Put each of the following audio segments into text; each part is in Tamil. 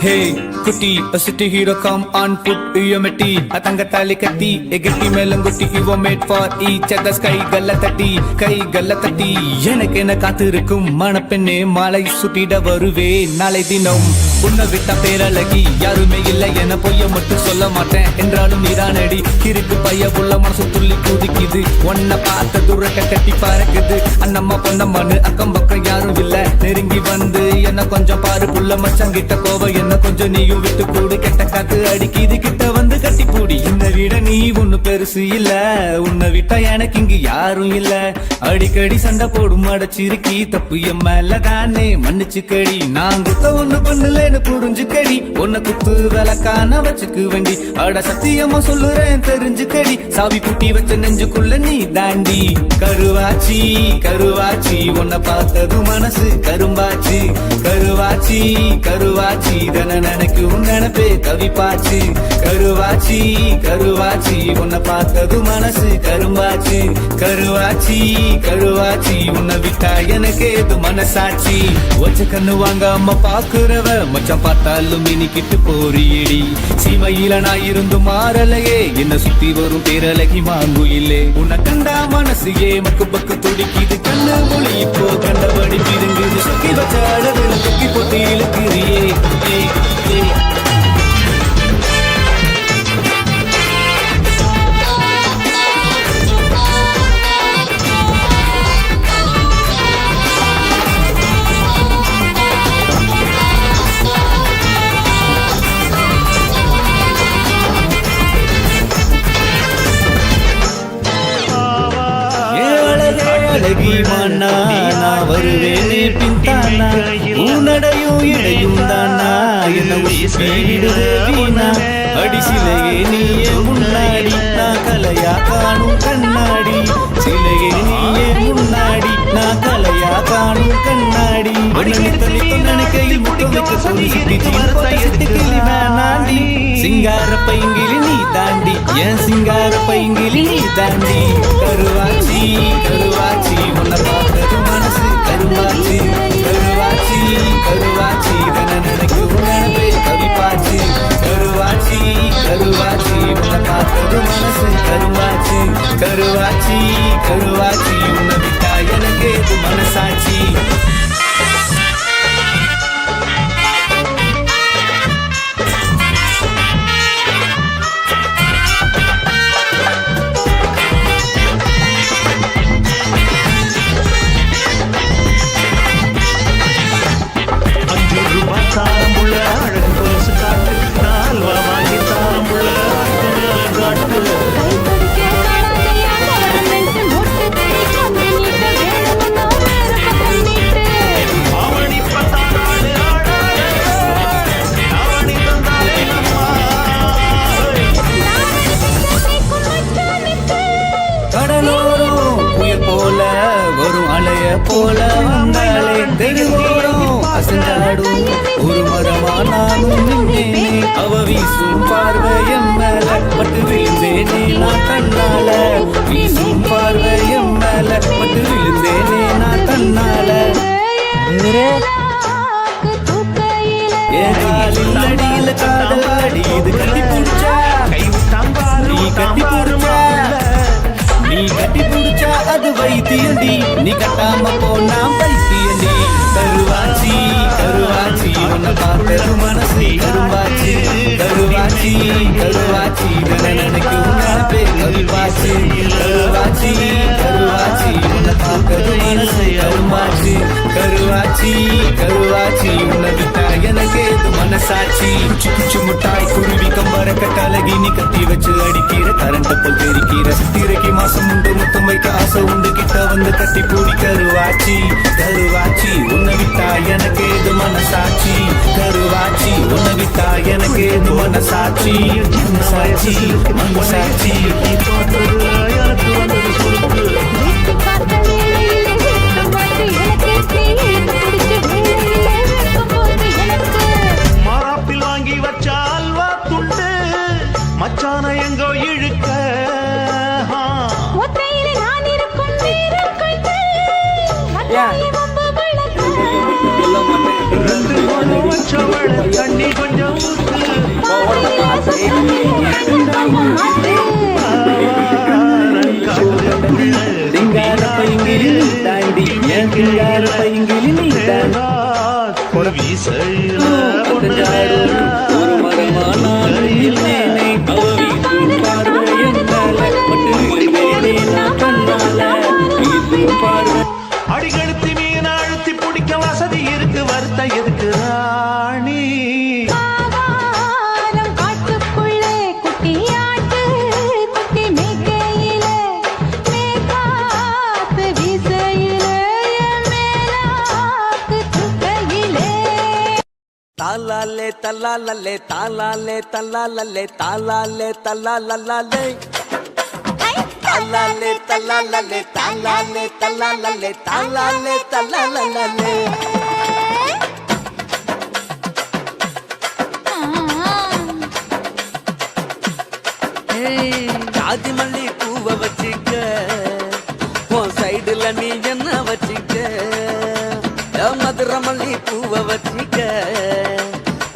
Hey, kutti, a city hero, come on, put your meti. A tanga tali kati, a getty melanguti, you were made for each other. Sky galatati, எனக்கென காத்திருக்கும் மணப்பெண்ணே மாலை சுட்டிட வருவே நாளை தினம் உன்னை விட்ட பேரழகி யாருமே இல்லை என பொய்ய மட்டும் சொல்ல மாட்டேன் என்றாலும் நீதானடி கிறுக்கு பைய உள்ள மனசு துள்ளி குதிக்குது உன்னை பார்த்த துறக்க கட்டி பறக்குது அண்ணம்மா பொண்ணம்மானு அக்கம் பக்கம் யாரும் இல்ல நெருங்கி வந்து என்ன கொஞ்சம் பாரு புள்ள மச்சாங்கிட்ட கோவ என்ன கொஞ்சம் நீயும் விட்டு கூடு கெட்ட காத்து அடிக்குது கிட்ட வந்து கட்டி பூடி இந்த விட நீ ஒண்ணு பெருசு இல்ல உன்னை விட்டா எனக்கு இங்கு யாரும் இல்ல அடிக்கடி சண்டை போடும் அடைச்சிருக்கி தப்பு என் மேலதானே மன்னிச்சுக்கடி நான் குத்த ஒண்ணு பண்ணலன்னு புரிஞ்சுக்கடி உன்னை குத்து விளக்கான வச்சுக்கு வேண்டி அட சத்தியமா சொல்லுறேன் தெரிஞ்சுக்கடி சாவி குட்டி வச்ச நெஞ்சுக்குள்ள நீ தாண்டி கருவாச்சி கருவாச்சி உன்னை பார்த்தது மனசு கரும்பாச்சு கருவாச்சி கருவாச்சி தன நினைக்கும் நினைப்பே தவிப்பாச்சு கருவாச்சி கருவாச்சி உன்னை பார்த்தது மனசு கரும்பாச்சு கருவாச்சி கருவாச்சி உன்னை விட்டா எனக்கு ஏது மனசாட்சி வச்ச கண்ணு வாங்க அம்மா பாக்குறவ மச்சான் பார்த்தாலும் இனிக்கிட்டு போறியடி சீமையில நான் இருந்து மாறலையே என்ன சுத்தி வரும் பேரழகி மாங்குயிலே உன்னை கண்டா மனசு மக்கு பக்கு துடிக்குது கண்ணு மொழி இப்போ கண்டபடி பிரிங்குது சுத்தி வச்ச அளவுல தொக்கி போட்டு இழுக்கிறியே அழகி மன்னா நான் வருவேனே பின்தானா உன்னடையும் இடையும் தானா என்ன வீடுதே வீணா அடிசிலையே நீயே முன்னாடி நான் கலையா காணும் கண்ணாடி சிலையே நீயே முன்னாடி நான் கலையா காணும் கண்ணாடி நினைக்கையில் முட்டம் வைக்க சொல்லி கிளி வேணாண்டி சிங்கார பைங்கிலி நீ தாண்டி என் சிங்கார பைங்கிலி நீ தாண்டி கருவாச்சி கருவாச்சி உன்னை பார்த்தது மனசு கருவாச்சி கருவாச்சி கருவாச்சி தன நினைக்கும் நினைப்பே கவிப்பாச்சி கருவாச்சி கருவாச்சி உன்னை பார்த்தது மனசு கருவாச்சி கருவாச்சி கருவாச்சி உன்னை விட்டா எனக்கு மனசாட்சி போல வந்தாலே தெருவோடும் அசைந்தாடும் ஒரு மரமா நானும் நின்னேனே அவ வீசும் பார்வையம் மேல பட்டு விழுந்தேனே நான் கண்ணால வீசும் பார்வையம் மேல பட்டு விழுந்தேனே நான் கண்ணால ஏகாலில் அடியில காதலாடி இது கட்டி புடிச்சா நீ கட்டி புடிச்சா நீ கட்டி புடிச்சா அது வைத்தியண்டி நீ கட்டாம போனா பைத்தியண்டி கருவாச்சி கருவாச்சி உன்னை பார்த்தது மனசு கருவாச்சி கருவாச்சி கருவாச்சி நினைக்கும் நினைப்பே கருவாச்சி கருவாச்சி கருவாச்சி உன்னை பார்த்தது மனசு கருவாச்சி கருவாச்சி கருவாச்சி உன்னை விட்டா எனக்கு மனசாட்சி குச்சி குச்சி முட்டாய் குருவி கம்பர கட்டழகி நீ கட்டி வச்சு அடிக்கிற கரண்ட் போல் தெரிக்கிற சித்திரைக்கு மாசம் உண்டு முத்தம் வைக்க ஆசை உண்டு கிட்ட வந்து கட்டி பூடி கருவாச்சி கருவாச்சி உன்னை விட்டா எனக்கு ஏது மனசாட்சி கருவாச்சி உன்னை விட்டா எனக்கு ஏது மனசாட்சி மனசாட்சி மனசாட்சி மாறாப்பில் வாங்கி வச்ச அல்வா துண்டு மச்சான எங்கோ இழுக்க ரெண்டு வச்சவள தண்ணி கொஞ்சம் ஊத்து ஒரு வீசையில ஒரு மரமான அடிகழுத்தி மீன் அழுத்தி பிடிக்க வசதி இருக்கு வருத்த எதுக்கு ராணி காட்டுக்குள்ளே குட்டியாட்டு குட்டி மேய்க்கையில மேற்காத்து வீசையில மேலாத்து தூக்கையிலே தாலாலே தல்லாலே தாலாலே தல்லாலே தாலாலே தல்லாலே தாலாலே தல்லாலே தாலாலே தல்லாலே தாலாலே தல்லாலே ஜாதி மல்லி பூவை வச்சிக்க உன் சைடுல நீ என்ன வச்சிக்க மதுரை மல்லி பூவை வச்சிக்க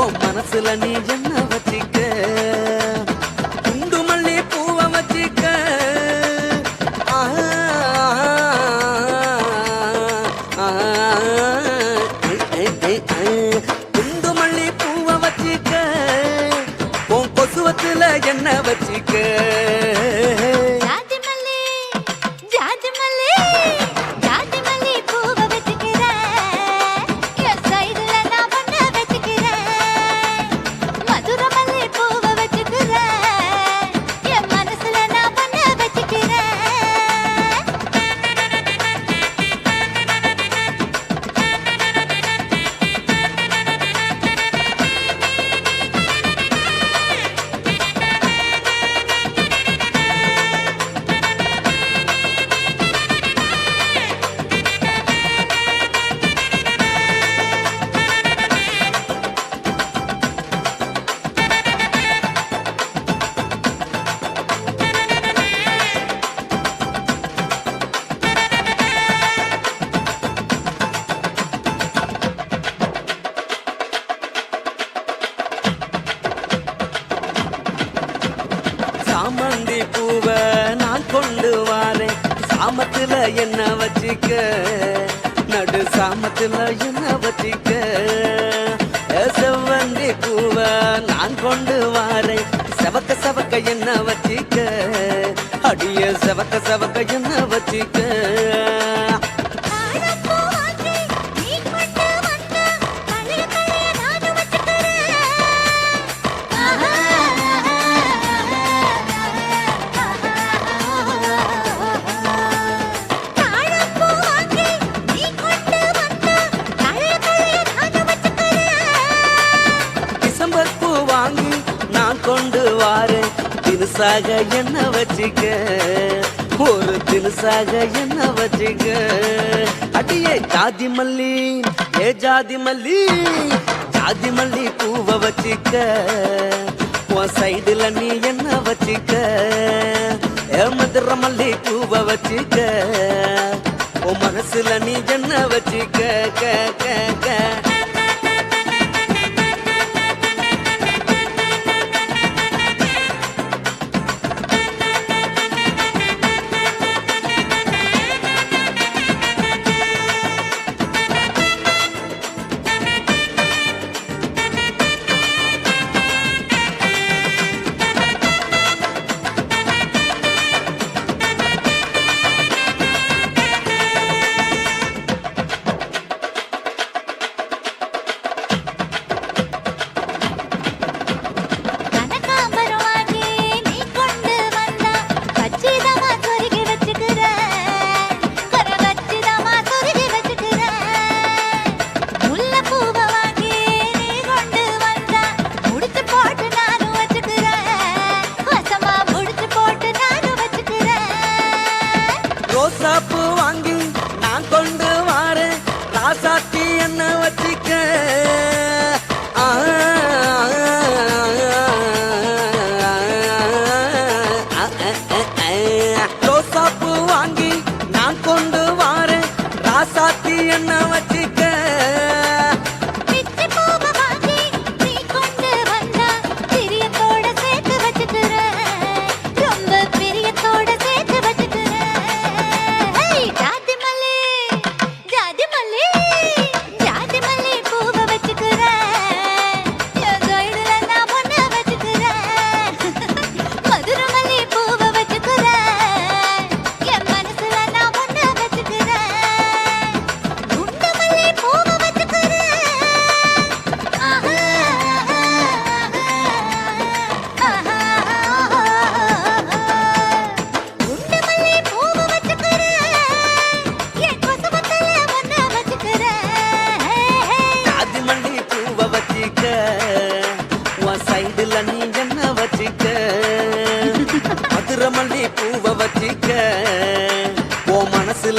உன் மனசுல நீ என்ன வச்சிக்க குண்டு மல்லி பூவை வச்சிக்க குண்டு மல்லி பூவை வச்சிக்க உன் கொசுவத்துல என்ன வச்சிக்க ஜாதி மல்லி பூவை வச்சுக்கிறேன் என் சைடுல நான் பண்ண வச்சுக்கிறேன் மதுரை மல்லி பூவை வச்சுக்கிறேன் என் மனசுல நான் பண்ண வச்சுக்கிறேன் சாமந்தி பூவை நான் கொண்டு வாரேன் சாமத்துல என்ன வச்சிக்க நடு சாமத்துல என்ன வச்சிக்க செவ்வந்தி பூவை நான் கொண்டு வாரேன் செவக்க செவக்க என்ன வச்சிக்க அடிய செவக்க செவக்க என்ன வச்சிக்க டிசம்பர் பூ வாங்கி நான் கொண்டு வாரேன் தினுசாக என்ன வச்சிக்க ஒரு தினுசாக என்ன வச்சிக்க அடியே ஜாதி மல்லி ஏ ஜாதி மல்லி பூவை வச்சிக்க உன் சைடுல நீ என்ன வச்சிக்க ஏ மதுரை மல்லி பூவை வச்சிக்க உன் மனசுல நீ என்ன வச்சிக்க க க க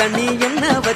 நீ